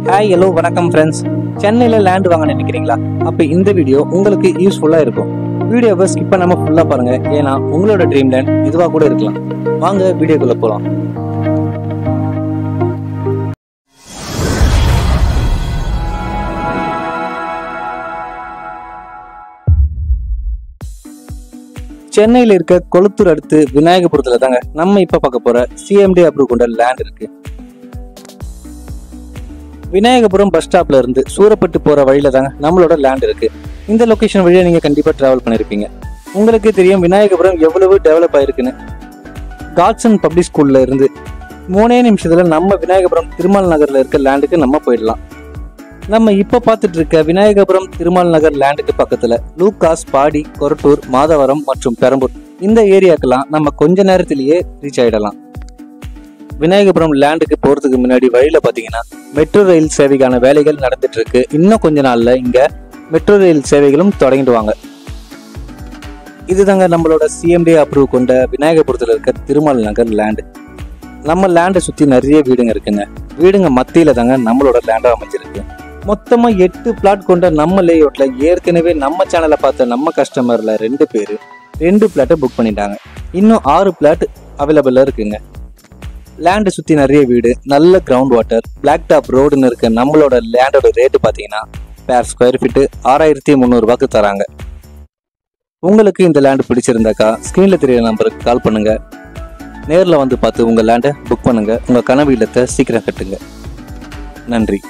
Hi hello வணக்கம் friends. சென்னையில் land வாங்க நினைக்கிறீங்களா? அப்போ இந்த வீடியோ உங்களுக்கு யூஸ்ஃபுல்லாக இருக்கும். வீடியோவை ஸ்கிப் பண்ணாமல் ஃபுல்லாக பாருங்கள். ஏன்னா உங்களோட ட்ரீம் லேண்ட் இதுவாக கூட இருக்கலாம். வாங்க வீடியோக்குள்ளே போகலாம். சென்னையில் இருக்க கொளத்தூர் அடுத்து விநாயகபுரத்தில் தாங்க நம்ம இப்போ பார்க்க போகிற சிஎம்டி அப்ரூவ் கொண்ட லேண்ட் இருக்குது. விநாயகபுரம் பஸ் ஸ்டாப்ல இருந்து சூரப்பட்டு போற வழியில தாங்க நம்மளோட லேண்ட் இருக்கு. இந்த லொகேஷன் வழியா நீங்க கண்டிப்பா டிராவல் பண்ணிருப்பீங்க. உங்களுக்கு தெரியும் விநாயகபுரம் எவ்வளவு டெவலப் ஆயிருக்குன்னு. காட்சன் பப்ளிக் ஸ்கூல்ல இருந்து 3 நிமிஷத்துல நம்ம விநாயகபுரம் திருமால் நகர்ல இருக்க லேண்டுக்கு நம்ம போயிடலாம். நம்ம இப்ப பார்த்துட்டு இருக்க விநாயகபுரம் திருமால் நகர் லேண்டுக்கு பக்கத்துல லூகாஸ், பாடி, கொரட்டூர், மாதவரம் மற்றும் பெரம்பூர் இந்த ஏரியாக்கெல்லாம் நம்ம கொஞ்ச நேரத்திலேயே ரீச் ஆயிடலாம். விநாயகபுரம் லேண்டுக்கு போறதுக்கு முன்னாடி வழியில பாத்தீங்கன்னா மெட்ரோ ரயில் சேவைக்கான வேலைகள் நடந்துட்டு இருக்கு. இன்னும் கொஞ்ச நாள்ல இங்க மெட்ரோ ரயில் சேவைகளும் தொடங்கிடுவாங்க. இதுதாங்க நம்மளோட சிஎம்டி அப்ரூவ் கொண்ட விநாயகபுரத்துல இருக்க திருமால் நகர் லேண்டு. நம்ம லேண்டை சுத்தி நிறைய வீடுங்க இருக்குங்க. வீடுங்க மத்தியில தாங்க நம்மளோட லேண்டா அமைஞ்சிருக்கு. மொத்தமா 8 பிளாட் கொண்ட நம்ம லேஅவுட்ல ஏற்கனவே நம்ம சேனலை பார்த்த நம்ம கஸ்டமர்ல 2 பேர் 2 பிளாட்டை புக் பண்ணிட்டாங்க. இன்னும் 6 பிளாட் அவைலபிளா இருக்குங்க. லேண்டை சுற்றி நிறைய வீடு, நல்ல கிரவுண்ட் வாட்டர், பிளாக் டாப் ரோடுன்னு இருக்க நம்மளோட லேண்டோட ரேட்டு பார்த்தீங்கன்னா பேர் ஸ்கொயர் ஃபீட்டு 6300 ரூபாய்க்கு தராங்க. உங்களுக்கு இந்த லேண்டு பிடிச்சிருந்தாக்கா ஸ்க்ரீனில் தெரியற நம்பருக்கு கால் பண்ணுங்க. நேரில் வந்து பார்த்து உங்கள் லேண்டை புக் பண்ணுங்க. உங்கள் கனவு இல்லத்தை சீக்கிரம் கட்டுங்க. நன்றி.